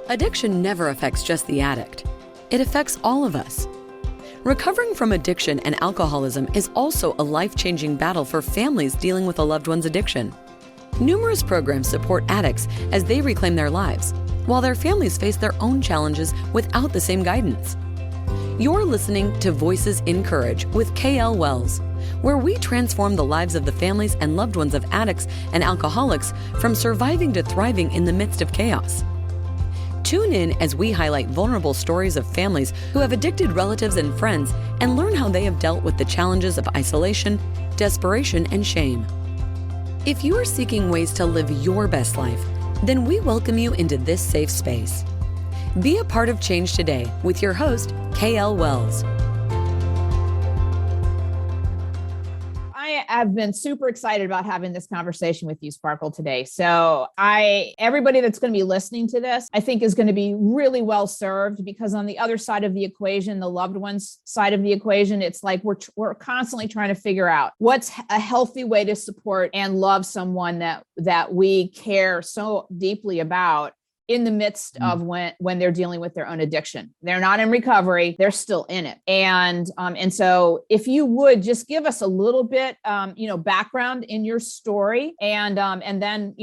Addiction never affects just the addict. It affects all of us. Recovering from addiction and alcoholism is also a life-changing battle for families dealing with a loved one's addiction. Numerous programs support addicts as they reclaim their lives, while their families face their own challenges without the same guidance. You're listening to Voices InCourage with K.L. Wells, where we transform the lives of the families and loved ones of addicts and alcoholics from surviving to thriving in the midst of chaos. Tune in as we highlight vulnerable stories of families who have addicted relatives and friends and learn how they have dealt with the challenges of isolation, desperation, and shame. If you are seeking ways to live your best life, then we welcome you into this safe space. Be a part of change today with your host, K.L. Wells. I have been super excited about having this conversation with you, Sparkle, today. So everybody that's going to be listening to this, I think is going to be really well served, because on the other side of the equation, the loved ones side of the equation, it's like we're constantly trying to figure out what's a healthy way to support and love someone that we care so deeply about in the midst of when they're dealing with their own addiction. They're not in recovery, they're still in it. And so if you would just give us a little bit, background in your story, and then,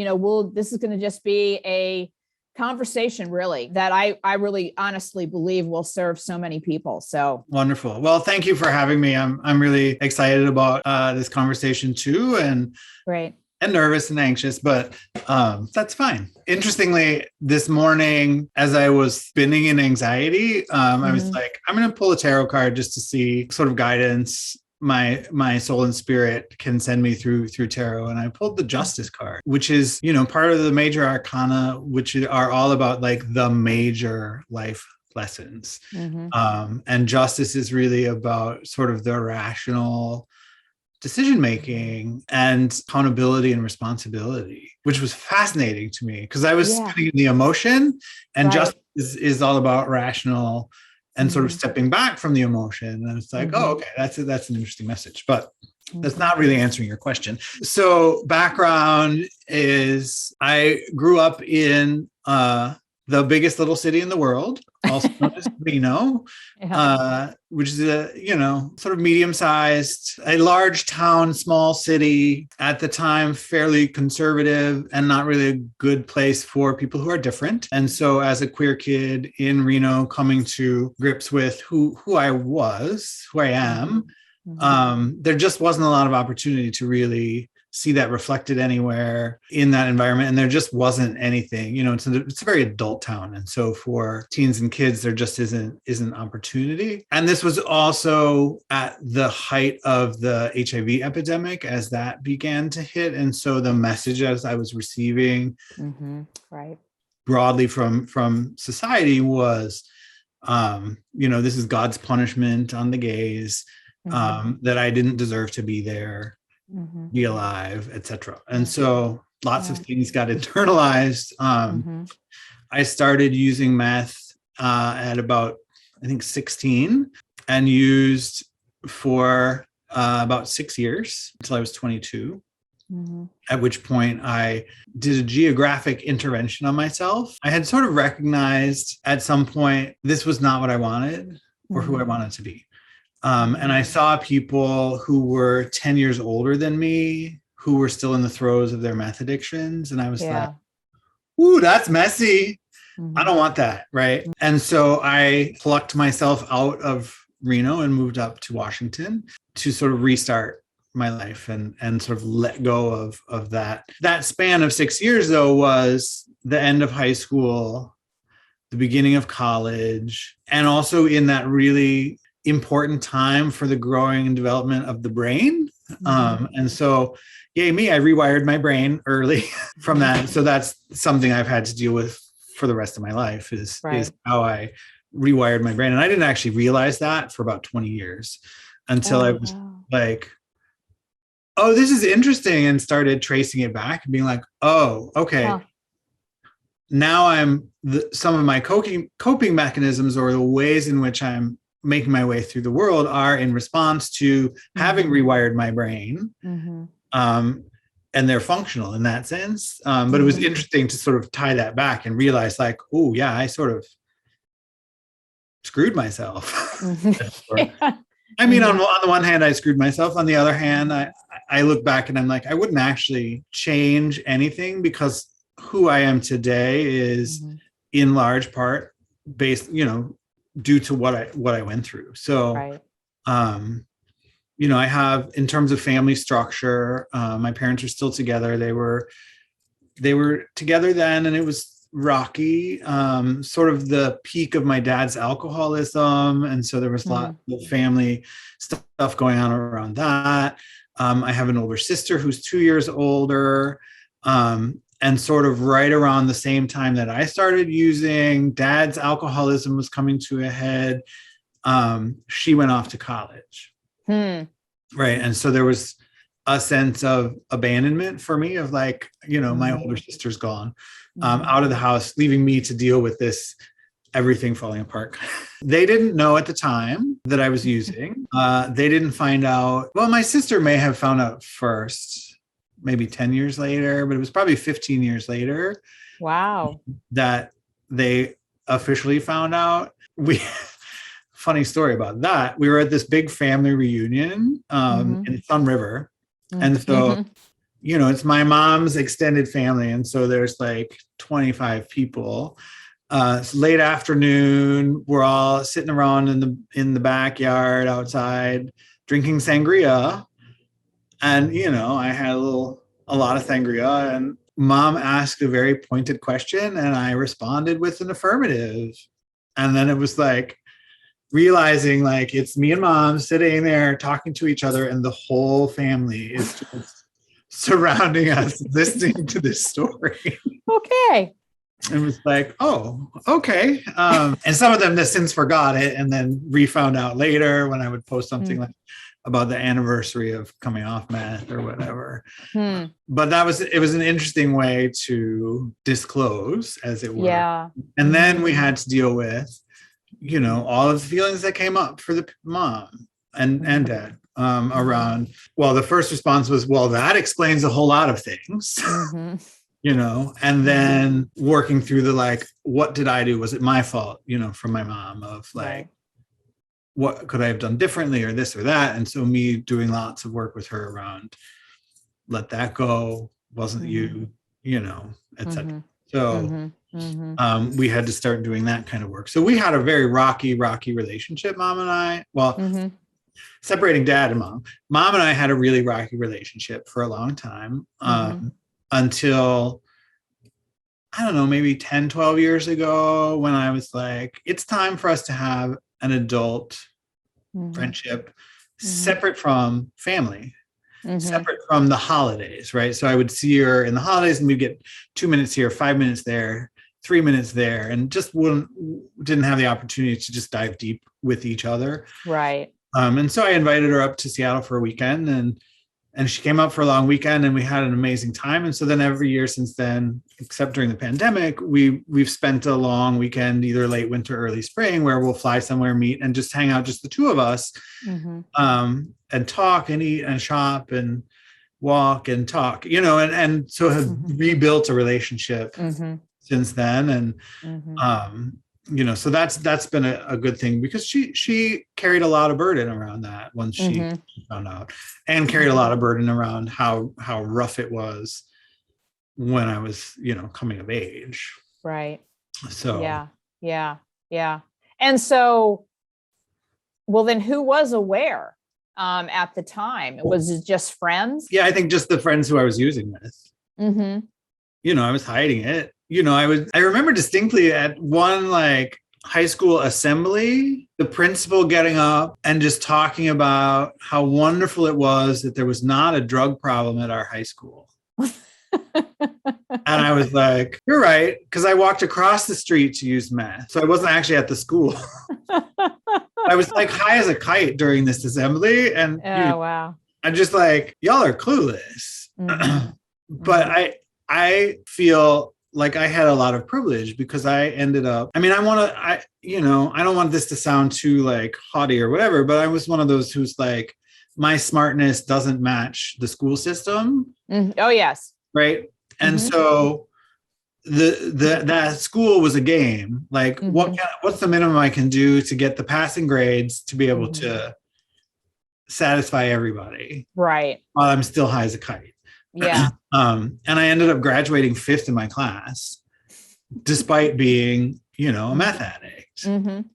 this is going to just be a conversation really that I really honestly believe will serve so many people. So wonderful. Well, thank you for having me. I'm really excited about this conversation too. And great. And nervous and anxious, but that's fine. Interestingly, this morning, as I was spinning in anxiety, I was like, I'm going to pull a tarot card just to see sort of guidance my soul and spirit can send me through tarot. And I pulled the Justice card, which is, part of the major arcana, which are all about like the major life lessons. And justice is really about sort of the rational decision-making and accountability and responsibility, which was fascinating to me because I was spinning in the emotion, and justice is all about rational and sort of stepping back from the emotion. And it's like, oh, okay, that's an interesting message, but that's not really answering your question. So background is I grew up in the biggest little city in the world, also known as Reno, which is a, sort of medium-sized, a large town, small city, at the time, fairly conservative and not really a good place for people who are different. And so as a queer kid in Reno, coming to grips with who I am, there just wasn't a lot of opportunity to really see that reflected anywhere in that environment. And there just wasn't anything, it's a very adult town. And so for teens and kids, there just isn't opportunity. And this was also at the height of the HIV epidemic as that began to hit. And so the messages I was receiving broadly from society was, this is God's punishment on the gays, that I didn't deserve to be there, be alive, etc. And so lots of things got internalized. I started using meth at about, I think, 16, and used for about 6 years until I was 22. At which point I did a geographic intervention on myself. I had sort of recognized at some point this was not what I wanted or who I wanted to be. And I saw people who were 10 years older than me, who were still in the throes of their meth addictions. And I was like, ooh, that's messy. I don't want that. Right. And so I plucked myself out of Reno and moved up to Washington to sort of restart my life and sort of let go of that. That span of 6 years, though, was the end of high school, the beginning of college, and also in that really important time for the growing and development of the brain. And so, yay me, I rewired my brain early from that. So that's something I've had to deal with for the rest of my life is how I rewired my brain. And I didn't actually realize that for about 20 years until I was like, oh, this is interesting, and started tracing it back and being like, oh, okay. Now some of my coping mechanisms, or the ways in which I'm making my way through the world, are in response to having rewired my brain and they're functional in that sense. But it was interesting to sort of tie that back and realize like, oh yeah, I sort of screwed myself. Yeah. I mean, on the one hand, I screwed myself. On the other hand, I look back and I'm like, I wouldn't actually change anything because who I am today is in large part based, due to what I went through. So, Right. I have, in terms of family structure, my parents are still together. They were together then, and it was rocky, sort of the peak of my dad's alcoholism. And so there was a lot of family stuff going on around that. I have an older sister who's 2 years older. And sort of right around the same time that I started using, dad's alcoholism was coming to a head. She went off to college. Right. And so there was a sense of abandonment for me of like, my older sister's gone out of the house, leaving me to deal with this, everything falling apart. They didn't know at the time that I was using. They didn't find out. Well, my sister may have found out first, maybe 10 years later, but it was probably 15 years later. Wow. That they officially found out. Funny story about that. We were at this big family reunion in Sun River. And so, it's my mom's extended family. And so there's like 25 people. It's late afternoon. We're all sitting around in the backyard outside drinking sangria. And, I had a lot of sangria, and mom asked a very pointed question and I responded with an affirmative. And then it was like, realizing like it's me and mom sitting there talking to each other and the whole family is just surrounding us listening to this story. Okay. It was like, oh, okay. And some of them that since forgot it and then re-found out later when I would post something like about the anniversary of coming off meth or whatever. But it was an interesting way to disclose, as it were. Yeah. And then we had to deal with all of the feelings that came up for the mom and dad around, well, the first response was, well, that explains a whole lot of things, and then working through the, like, what did I do? Was it my fault, from my mom of like, what could I have done differently or this or that? And so me doing lots of work with her around, let that go, wasn't you, etc. So we had to start doing that kind of work. So we had a very rocky relationship, mom and I. Well, separating dad and mom and I had a really rocky relationship for a long time, until, I don't know, maybe 10, 12 years ago when I was like, it's time for us to have an adult friendship separate from family. Separate from the holidays, right? So I would see her in the holidays and we'd get 2 minutes here, 5 minutes there, 3 minutes there, and just didn't have the opportunity to just dive deep with each other. Right. And so I invited her up to Seattle for a weekend, and she came up for a long weekend and we had an amazing time. And so then every year since then, except during the pandemic, we've spent a long weekend, either late winter, early spring, where we'll fly somewhere, meet, and just hang out, just the two of us, and talk and eat and shop and walk and talk, and so have rebuilt a relationship since then. And, so that's been a good thing, because she carried a lot of burden around that once she found out, and carried a lot of burden around how rough it was when I was, coming of age. Right. So, yeah. And so, well, then who was aware at the time? Was it just friends? Yeah, I think just the friends who I was using with. I was hiding it. I remember distinctly at one like high school assembly, the principal getting up and just talking about how wonderful it was that there was not a drug problem at our high school. And I was like, you're right, because I walked across the street to use meth. So I wasn't actually at the school. I was like high as a kite during this assembly. And wow. I'm just like, y'all are clueless. But I feel like I had a lot of privilege, because I ended up, I don't want this to sound too like haughty or whatever, but I was one of those who's like, my smartness doesn't match the school system. Oh, yes. Right. And so that school was a game. Like, what's the minimum I can do to get the passing grades to be able to satisfy everybody? Right. While I'm still high as a kite. Yeah. And I ended up graduating 5th in my class, despite being, a meth addict. And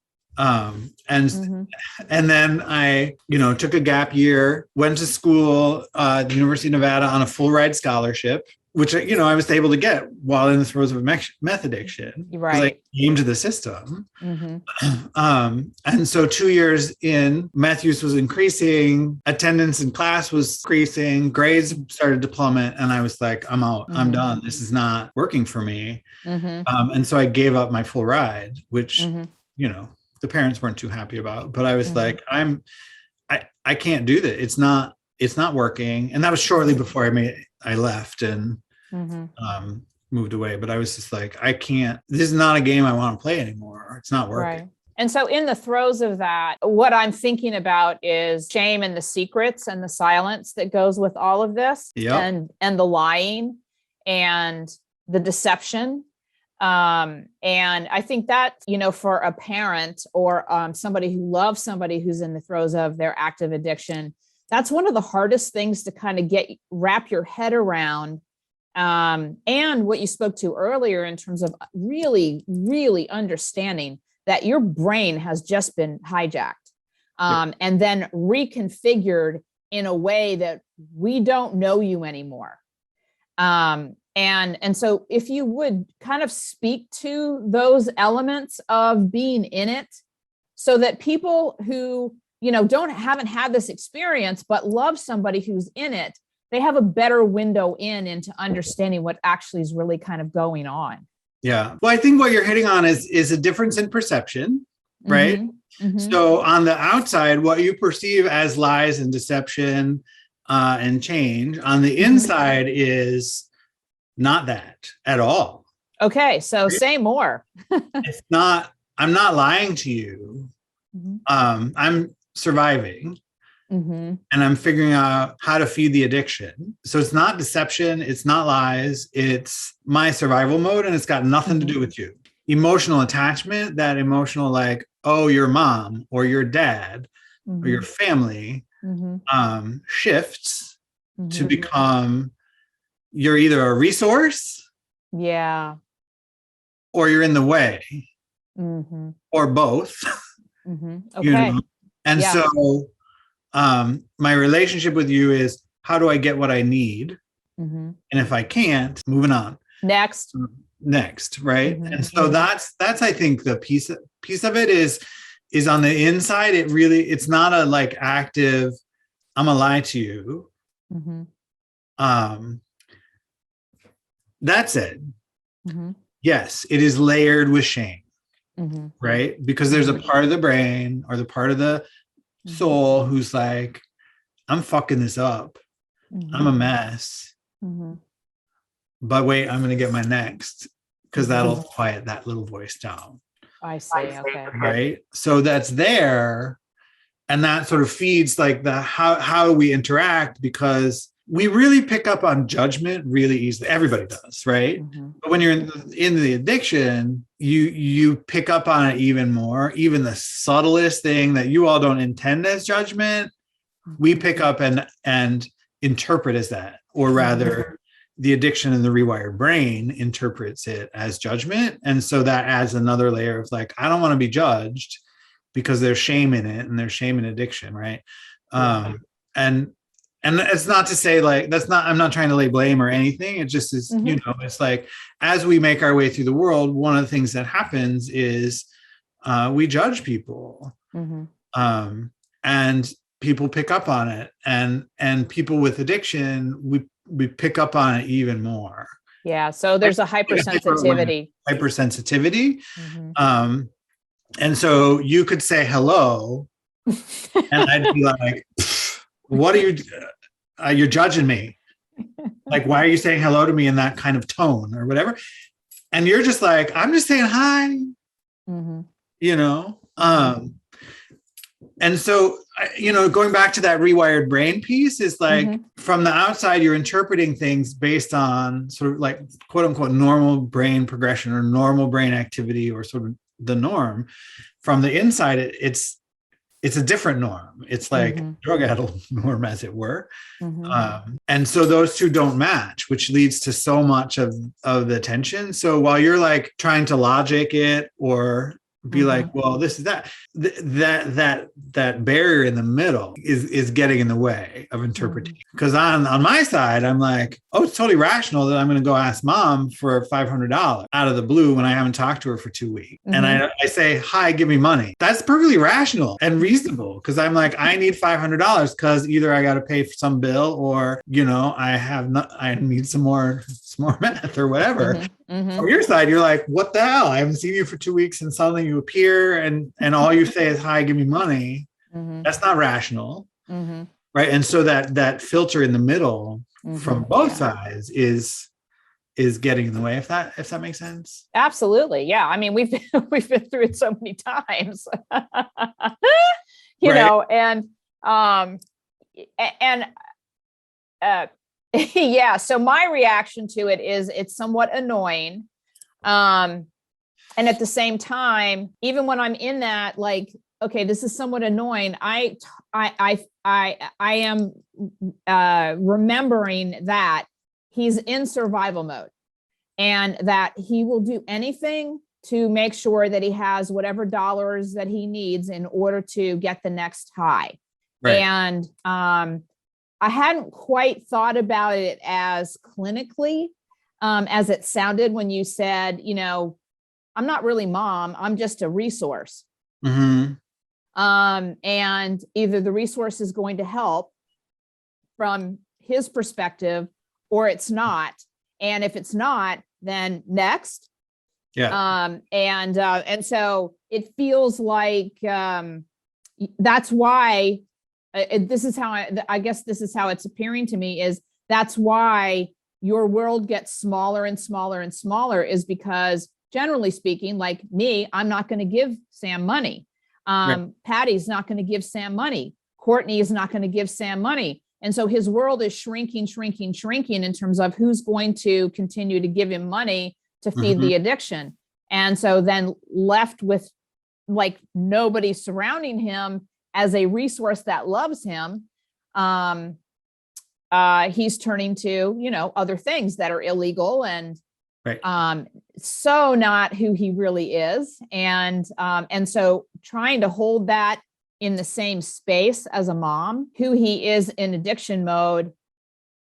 then I, took a gap year, went to school at the University of Nevada on a full ride scholarship, which, I was able to get while in the throes of meth addiction. Right. I came to the system. And so 2 years in, meth use was increasing, attendance in class was increasing, grades started to plummet. And I was like, I'm out, I'm done. This is not working for me. And so I gave up my full ride, which, the parents weren't too happy about, but I was like, I can't do that. It's not working. And that was shortly before I left and moved away. But I was just like, this is not a game I want to play anymore. It's not working. Right. And so in the throes of that, what I'm thinking about is shame and the secrets and the silence that goes with all of this. And the lying and the deception. And I think that, for a parent or somebody who loves somebody who's in the throes of their active addiction, that's one of the hardest things to kind of wrap your head around. And what you spoke to earlier in terms of really, really understanding that your brain has just been hijacked and then reconfigured in a way that we don't know you anymore. And so if you would kind of speak to those elements of being in it so that people who, haven't had this experience, but love somebody who's in it, they have a better window into understanding what actually is really kind of going on. Yeah. Well, I think what you're hitting on is a difference in perception, right? So on the outside, what you perceive as lies and deception and change, on the inside is not that at all. Okay. So say more. I'm not lying to you. I'm surviving. And I'm figuring out how to feed the addiction. So it's not deception. It's not lies. It's my survival mode. And it's got nothing to do with you. Emotional attachment, that emotional, like, oh, your mom or your dad or your family shifts to become, you're either a resource or you're in the way or both. Okay. And so my relationship with you is, how do I get what I need? And if I can't, moving on. Next, right? And so that's I think the piece of it is on the inside. It's not a like active, I'm gonna lie to you. That said, yes, it is layered with shame, right? Because there's a part of the brain or the part of the soul who's like, I'm fucking this up. I'm a mess. But wait, I'm going to get my next, because that'll quiet that little voice down. I see. Okay. Right. So that's there. And that sort of feeds like how we interact, because we really pick up on judgment really easily. Everybody does, right? But when you're in the addiction, you pick up on it even more. Even the subtlest thing that you all don't intend as judgment, we pick up and interpret as that, or rather, the addiction and the rewired brain interprets it as judgment. And so that adds another layer of like, I don't want to be judged, because there's shame in it, and there's shame in addiction, right? And it's not to say like, I'm not trying to lay blame or anything. It just is, it's like, as we make our way through the world, one of the things that happens is we judge people, and people pick up on it, and people with addiction, we pick up on it even more. Yeah. So there's a hypersensitivity. And so you could say hello, and I'd be like, what are you, you're judging me. Like, why are you saying hello to me in that kind of tone or whatever? And you're just like, I'm just saying hi, And so, going back to that rewired brain piece is like from the outside, you're interpreting things based on sort of like quote unquote normal brain progression or normal brain activity or sort of the norm. From the inside, it's a different norm. It's like drug addict norm, as it were. And so those two don't match, which leads to so much of the tension. So while you're like trying to logic it or be like, well, this is that barrier in the middle is getting in the way of interpreting. Because on my side, I'm like, oh, it's totally rational that I'm going to go ask mom for $500 out of the blue when I haven't talked to her for 2 weeks. And I say, hi, give me money. That's perfectly rational and reasonable because I'm like, I need $500 because either I got to pay for some bill or, I need some more meth or whatever. From your side, you're like, what the hell? I haven't seen you for 2 weeks and suddenly you appear and all you say is, hi, give me money. That's not rational. Right. And so that filter in the middle from both sides is getting in the way, if that makes sense. Absolutely. Yeah. I mean, we've been through it so many times, know, yeah. So my reaction to it is it's somewhat annoying. And at the same time, even when I'm in that, like, okay, this is somewhat annoying. I am remembering that he's in survival mode and that he will do anything to make sure that he has whatever dollars that he needs in order to get the next high. Right. And I hadn't quite thought about it as clinically as it sounded when you said, I'm not really mom, I'm just a resource. And either the resource is going to help from his perspective or it's not. And if it's not, then next. Yeah. And so it feels like that's why this is how I guess this is how it's appearing to me is that's why your world gets smaller and smaller and smaller is because generally speaking, like me, I'm not going to give Sam money. Right. Patty's not going to give Sam money. Courtney is not going to give Sam money. And so his world is shrinking in terms of who's going to continue to give him money to feed the addiction. And so then left with like nobody surrounding him as a resource that loves him, he's turning to, other things that are illegal and right. So not who he really is. And so trying to hold that in the same space as a mom, who he is in addiction mode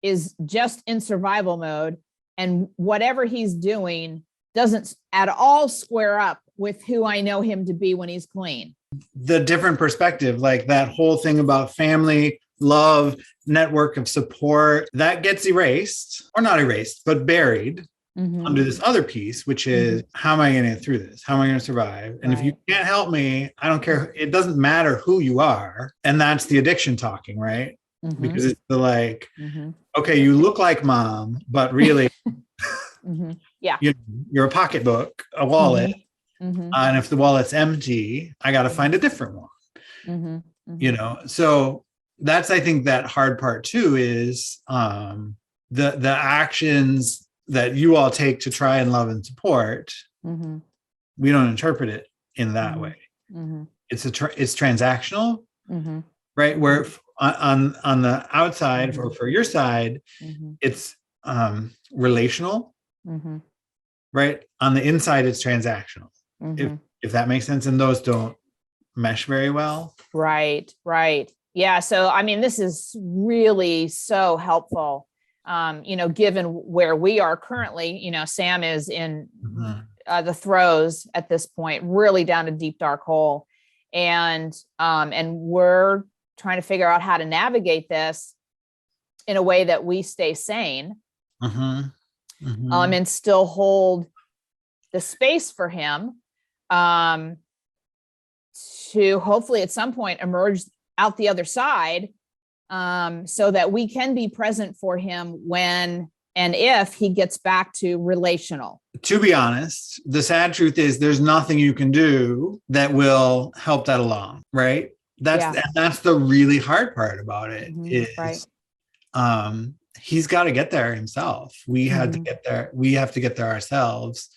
is just in survival mode. And whatever he's doing doesn't at all square up with who I know him to be when he's clean. The different perspective, like that whole thing about family, love, network of support, that gets erased or not erased, but buried under this other piece, which is how am I going to get through this? How am I going to survive? And if you can't help me, I don't care. It doesn't matter who you are. And that's the addiction talking, right? Because it's the like, okay, you look like mom, but really, yeah, you're a pocketbook, a wallet. And if the wallet's empty, I got to find a different one, So that's, I think that hard part too, is the actions that you all take to try and love and support. We don't interpret it in that way. It's transactional, right? Where on the outside or for your side, it's relational, right? On the inside, it's transactional. If that makes sense, and those don't mesh very well. Right. Yeah. So, I mean, this is really so helpful, given where we are currently. Sam is in the throes at this point, really down a deep, dark hole. And we're trying to figure out how to navigate this in a way that we stay sane, and still hold the space for him to hopefully at some point emerge out the other side, so that we can be present for him when and if he gets back to relational. To be honest, the sad truth is there's nothing you can do that will help that along, right? That's the really hard part about it is right. He's got to get there himself. We had to get there. We have to get there ourselves.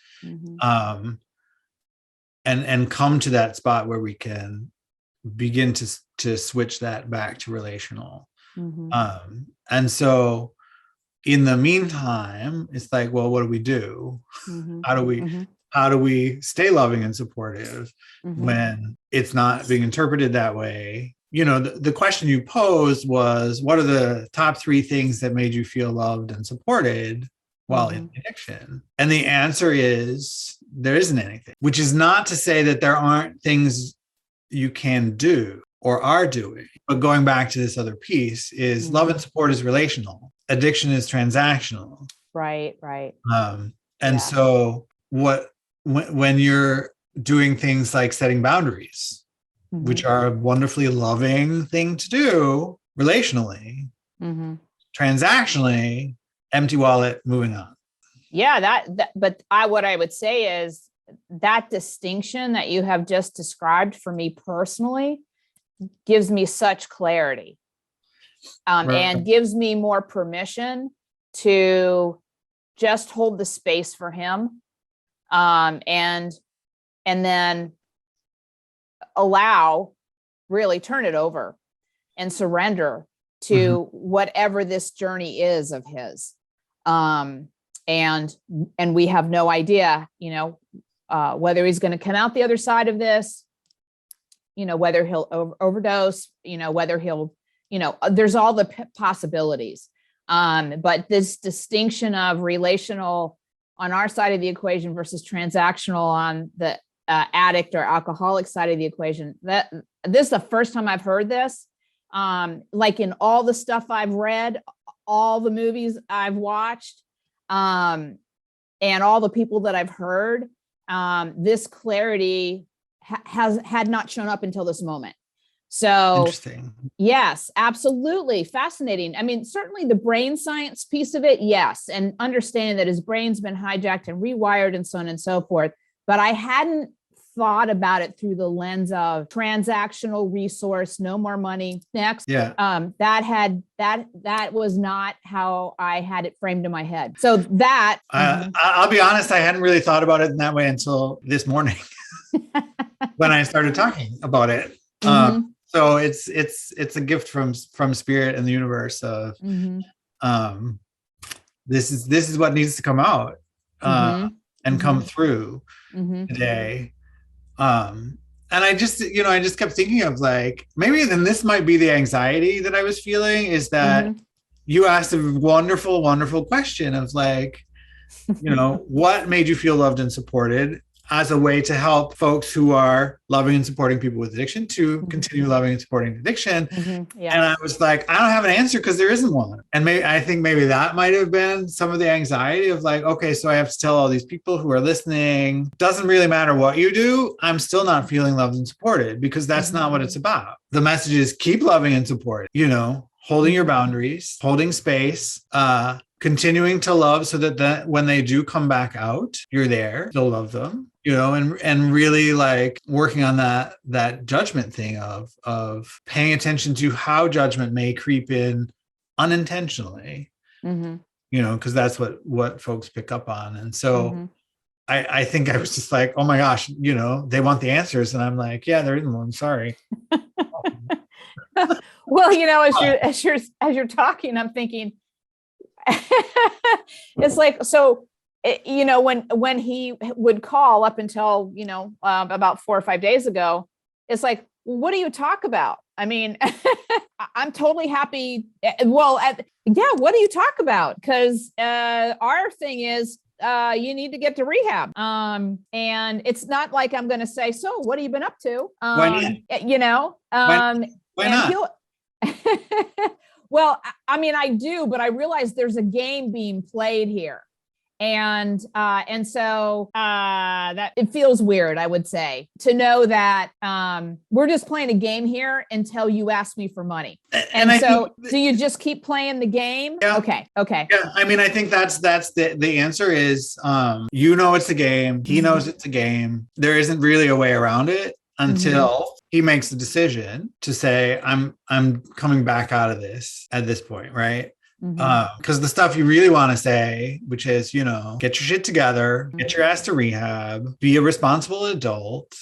And come to that spot where we can begin to switch that back to relational. And so in the meantime, it's like, well, what do we do? How do we stay loving and supportive when it's not being interpreted that way? You know, the question you posed was, what are the top 3 things that made you feel loved and supported while in addiction? And the answer is there isn't anything, which is not to say that there aren't things you can do or are doing. But going back to this other piece is love and support is relational. Addiction is transactional. Right. And so when you're doing things like setting boundaries, which are a wonderfully loving thing to do relationally, transactionally, empty wallet, moving on. Yeah, but what I would say is that distinction that you have just described for me personally gives me such clarity, and gives me more permission to just hold the space for him, and then turn it over and surrender to whatever this journey is of his. And we have no idea, whether he's going to come out the other side of this, whether he'll overdose, whether he'll, there's all the possibilities. But this distinction of relational on our side of the equation versus transactional on the addict or alcoholic side of the equation, this is the first time I've heard this. Like in all the stuff I've read, all the movies I've watched, and all the people that I've heard, this clarity had not shown up until this moment. So interesting. Yes, absolutely. Fascinating. I mean, certainly the brain science piece of it. Yes. And understanding that his brain's been hijacked and rewired and so on and so forth. But I hadn't thought about it through the lens of transactional resource, no more money. Next. Yeah. That was not how I had it framed in my head. So that I'll be honest, I hadn't really thought about it in that way until this morning when I started talking about it. So it's a gift from spirit and the universe of this is what needs to come out and come through today. And I just kept thinking of like, maybe then this might be the anxiety that I was feeling, is that you asked a wonderful, wonderful question of like, what made you feel loved and supported, as a way to help folks who are loving and supporting people with addiction to continue loving and supporting addiction. And I was like, I don't have an answer because there isn't one. And I think maybe that might have been some of the anxiety of like, okay, so I have to tell all these people who are listening, doesn't really matter what you do, I'm still not feeling loved and supported, because that's not what it's about. The message is keep loving and supporting, holding your boundaries, holding space, continuing to love so that when they do come back out, you're there, you'll love them, and really like working on that judgment thing of paying attention to how judgment may creep in unintentionally, because that's what folks pick up on. And so I think I was just like, oh my gosh, they want the answers. And I'm like, yeah, there isn't one. Sorry. Well, as you're talking, I'm thinking, it's like, so, when he would call up until, about 4 or 5 days ago, it's like, what do you talk about? I mean, I'm totally happy. What do you talk about? Because our thing is, you need to get to rehab. And it's not like I'm going to say, so what have you been up to? Why not? Well, I mean, I do, but I realize there's a game being played here. And so that it feels weird, I would say, to know that we're just playing a game here until you ask me for money. And so do you just keep playing the game? Yeah. Okay. Yeah. I mean, I think that's the answer is, it's a game. He knows it's a game. There isn't really a way around it until he makes the decision to say, I'm coming back out of this at this point, right? Because the stuff you really want to say, which is, get your shit together, get your ass to rehab, be a responsible adult.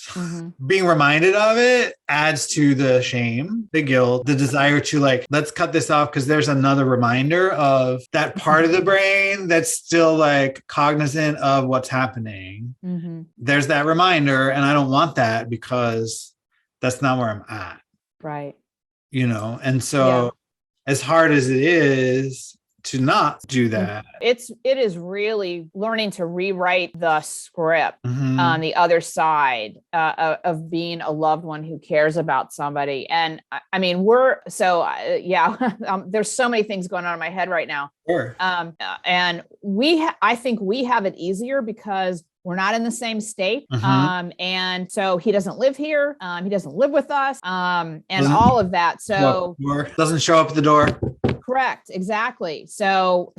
Being reminded of it adds to the shame, the guilt, the desire to let's cut this off because there's another reminder of that part of the brain that's still cognizant of what's happening. There's that reminder, and I don't want that because that's not where I'm at. Right. And so as hard as it is to not do that, it is really learning to rewrite the script on the other side of being a loved one who cares about somebody. And I mean, there's so many things going on in my head right now. Sure. And I think we have it easier because we're not in the same state. And so he doesn't live here. He doesn't live with us. And all of that. So doesn't show up at the door. Correct. Exactly. So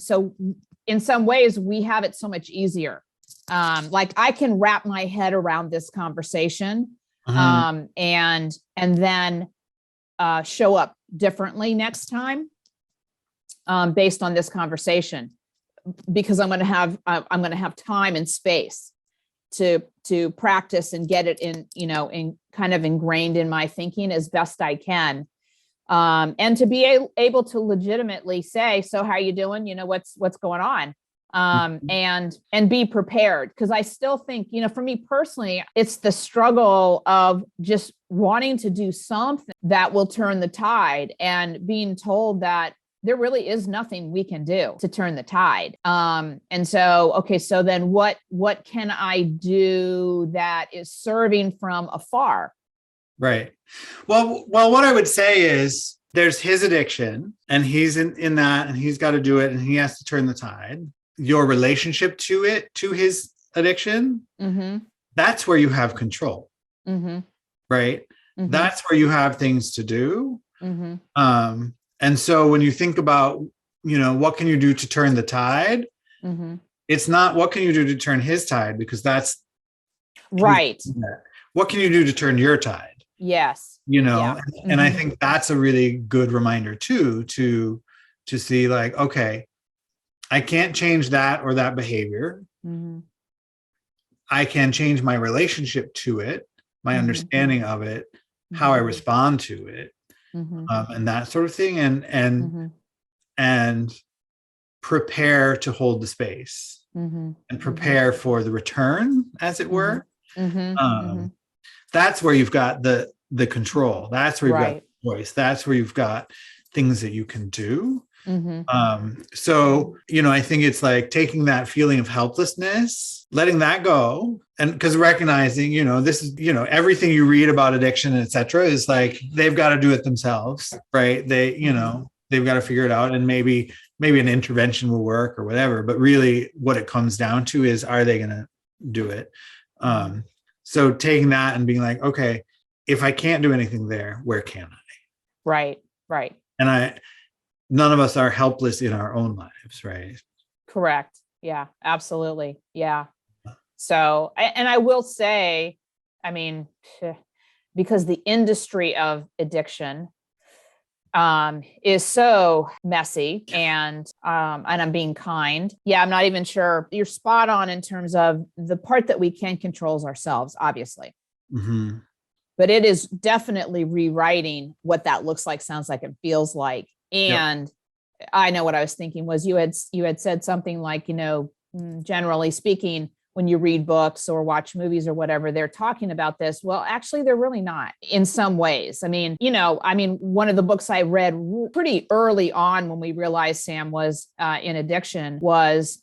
in some ways we have it so much easier. I can wrap my head around this conversation, and then show up differently next time, based on this conversation, because I'm going to have time and space to practice and get it in kind of ingrained in my thinking as best I can. And to be able to legitimately say, so how are you doing? What's going on? And be prepared. Cause I still think, for me personally, it's the struggle of just wanting to do something that will turn the tide and being told that there really is nothing we can do to turn the tide. And so, okay, so then what can I do that is serving from afar? Right. Well, what I would say is there's his addiction and he's in that and he's got to do it and he has to turn the tide. Your relationship to his addiction, that's where you have control. Right. That's where you have things to do. And so when you think about, what can you do to turn the tide? It's not what can you do to turn his tide, because that's right. What can you do to turn your tide? Yes. And I think that's a really good reminder too, to see okay, I can't change that or that behavior. I can change my relationship to it, my understanding of it, how I respond to it. And that sort of thing, and prepare to hold the space and prepare for the return, as it were. That's where you've got the control. That's where you've got the voice. That's where you've got things that you can do. So, I think it's taking that feeling of helplessness, letting that go. And because recognizing, this is, everything you read about addiction, et cetera, is they've got to do it themselves, right? They, they've got to figure it out, and maybe an intervention will work or whatever. But really what it comes down to is, are they going to do it? So taking that and being okay, if I can't do anything there, where can I? Right. And none of us are helpless in our own lives, right? Correct. Yeah, absolutely. Yeah. So, and I will say, I mean, because the industry of addiction is so messy, and I'm being kind. Yeah, I'm not even sure. You're spot on in terms of the part that we can control is ourselves, obviously. But it is definitely rewriting what that looks like, sounds like, and feels like. And I know what I was thinking was you had said something like, generally speaking, when you read books or watch movies or whatever, they're talking about this. Well, actually, they're really not in some ways. I mean, one of the books I read pretty early on when we realized Sam was in addiction was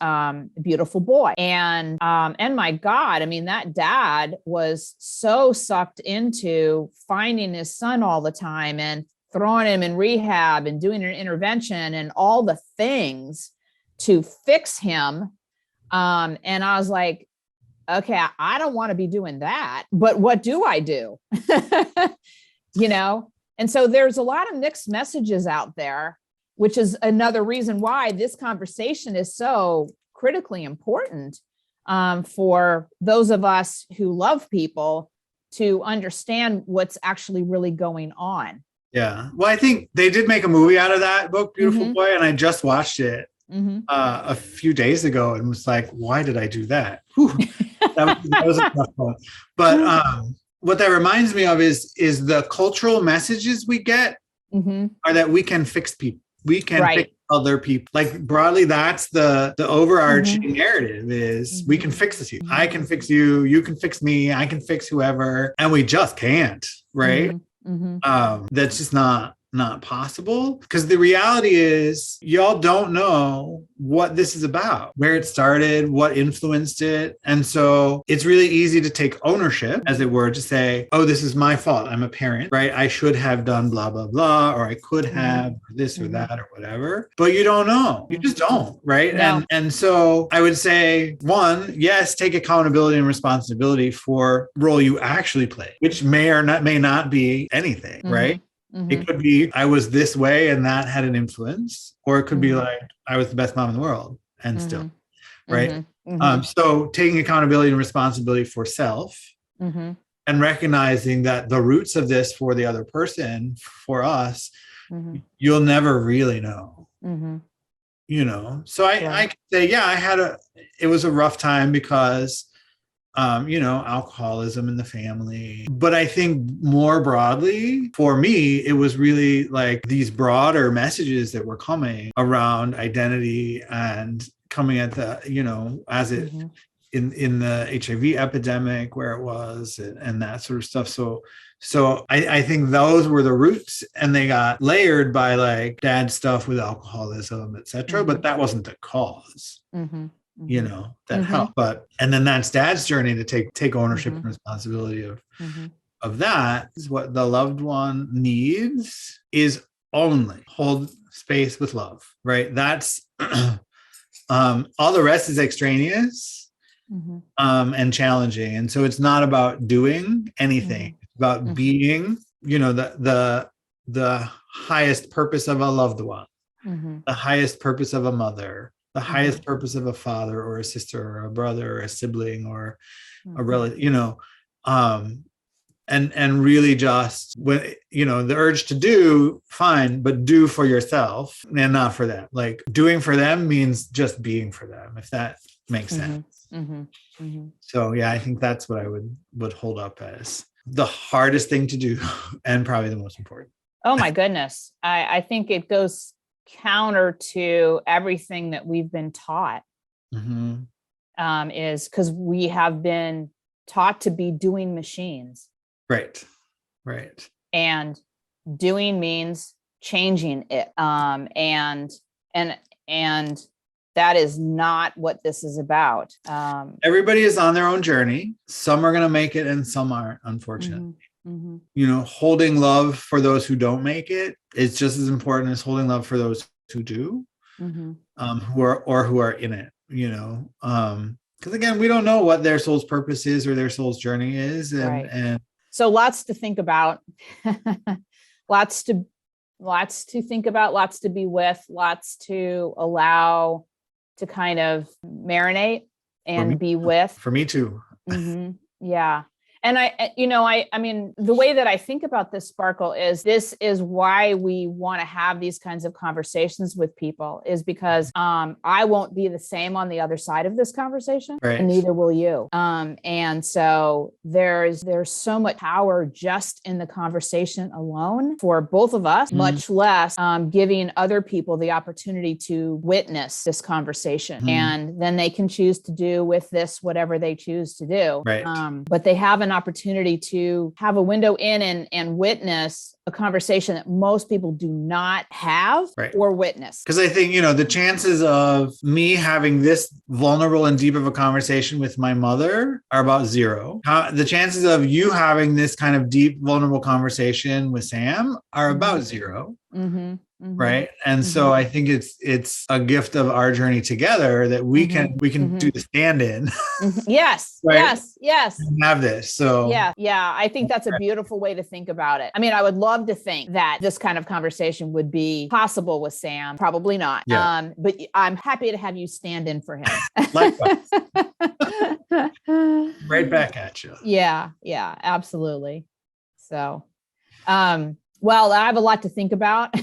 Beautiful Boy. And my God, I mean, that dad was so sucked into finding his son all the time and throwing him in rehab and doing an intervention and all the things to fix him. And I was like, okay, I don't want to be doing that, but what do I do? And so there's a lot of mixed messages out there, which is another reason why this conversation is so critically important, for those of us who love people to understand what's actually really going on. Yeah. Well, I think they did make a movie out of that book, Beautiful Mhm. Boy, and I just watched it a few days ago and was like, why did I do that? Whew. That was a tough one. But what that reminds me of is the cultural messages we get are that we can fix people. We can fix other people. Like broadly, that's the overarching narrative is we can fix this. I can fix you. You can fix me. I can fix whoever. And we just can't, right? That's just not possible, because the reality is y'all don't know what this is about, where it started, what influenced it. And so it's really easy to take ownership, as it were, to say, oh, this is my fault. I'm a parent, right? I should have done blah, blah, blah, or I could have this or that or whatever. But you don't know. You just don't, right? No. And so I would say, one, yes, take accountability and responsibility for role you actually play, which may not be anything, right? It could be I was this way and that had an influence, or it could be like I was the best mom in the world and still, right? So taking accountability and responsibility for self and recognizing that the roots of this for the other person, for us, you'll never really know, you know? So I could say, yeah, it was a rough time because alcoholism in the family. But I think more broadly, for me, it was really like these broader messages that were coming around identity and coming at the, as it in the HIV epidemic where it was and that sort of stuff. So I think those were the roots, and they got layered by like dad stuff with alcoholism, etc. But that wasn't the cause. That helped. But and then that's dad's journey to take ownership and responsibility of that. Is what the loved one needs is only hold space with love, right? That's all the rest is extraneous and challenging. And so it's not about doing anything. It's about being, the highest purpose of a loved one, the highest purpose of a mother, the highest purpose of a father or a sister or a brother or a sibling or a relative, and really just when, the urge to do, fine, but do for yourself and not for them. Like doing for them means just being for them, if that makes sense. So yeah, I think that's what I would hold up as the hardest thing to do and probably the most important. Oh my goodness. I think it goes counter to everything that we've been taught, is because we have been taught to be doing machines. Right. And doing means changing it. And that is not what this is about. Everybody is on their own journey. Some are going to make it and some aren't, unfortunately. Holding love for those who don't make it is just as important as holding love for those who do, who are in it, because again, we don't know what their soul's purpose is or their soul's journey is. And so lots to think about, lots to think about, lots to be with, lots to allow to kind of marinate and be with. For me too. Yeah. And I mean, the way that I think about this, Sparkle, is this is why we want to have these kinds of conversations with people, is because I won't be the same on the other side of this conversation, and neither will you. And so there's so much power just in the conversation alone for both of us, much less giving other people the opportunity to witness this conversation. And then they can choose to do with this whatever they choose to do. But they have an opportunity to have a window in and witness a conversation that most people do not have or witness. Because I think, the chances of me having this vulnerable and deep of a conversation with my mother are about zero. The chances of you having this kind of deep, vulnerable conversation with Sam are about zero. Right. And so I think it's a gift of our journey together that we can do the stand-in. Yes. Yes. And have this. So yeah. I think that's a beautiful way to think about it. I mean, I would love to think that this kind of conversation would be possible with Sam. Probably not. Yeah. But I'm happy to have you stand in for him. Likewise. Right back. back at you. Yeah, absolutely. So, well, I have a lot to think about.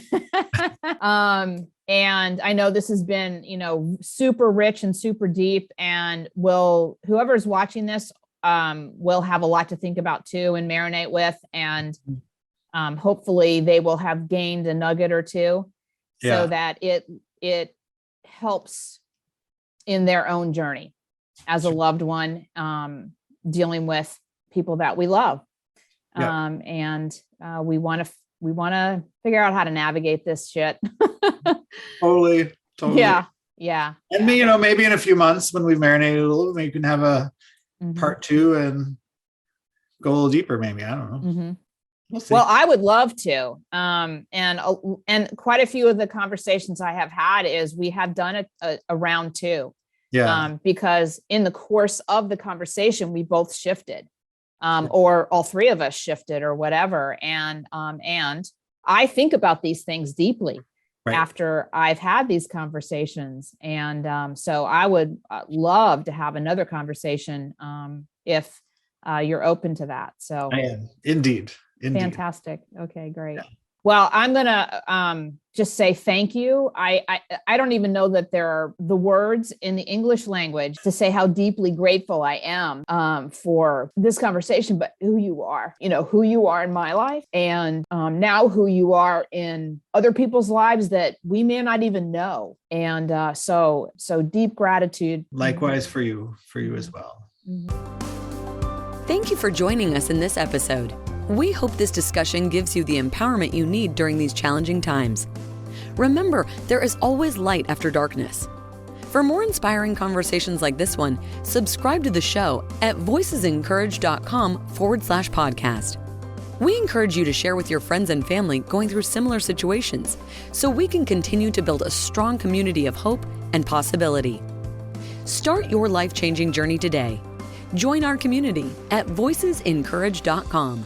And I know this has been, super rich and super deep, and whoever's watching this, will have a lot to think about too and marinate with. And, hopefully they will have gained a nugget or two so that it helps in their own journey as a loved one, dealing with people that we love. And we want to figure out how to navigate this shit. Totally. Yeah. And maybe in a few months when we've marinated a little, maybe you can have a part 2 and go a little deeper. Maybe, I don't know. Mm-hmm. We'll see. Well, I would love to. And quite a few of the conversations I have had is we have done a round 2. Yeah. Because in the course of the conversation, we both shifted, or all 3 of us shifted or whatever. And I think about these things deeply after I've had these conversations. And so I would love to have another conversation if you're open to that. So I am. Indeed. Fantastic. Okay, great. Yeah. Well, I'm going to just say thank you. I don't even know that there are the words in the English language to say how deeply grateful I am for this conversation, but who you are in my life, and now who you are in other people's lives that we may not even know. And so deep gratitude. Likewise for you as well. Thank you for joining us in this episode. We hope this discussion gives you the empowerment you need during these challenging times. Remember, there is always light after darkness. For more inspiring conversations like this one, subscribe to the show at voicesincourage.com/podcast. We encourage you to share with your friends and family going through similar situations so we can continue to build a strong community of hope and possibility. Start your life-changing journey today. Join our community at voicesincourage.com.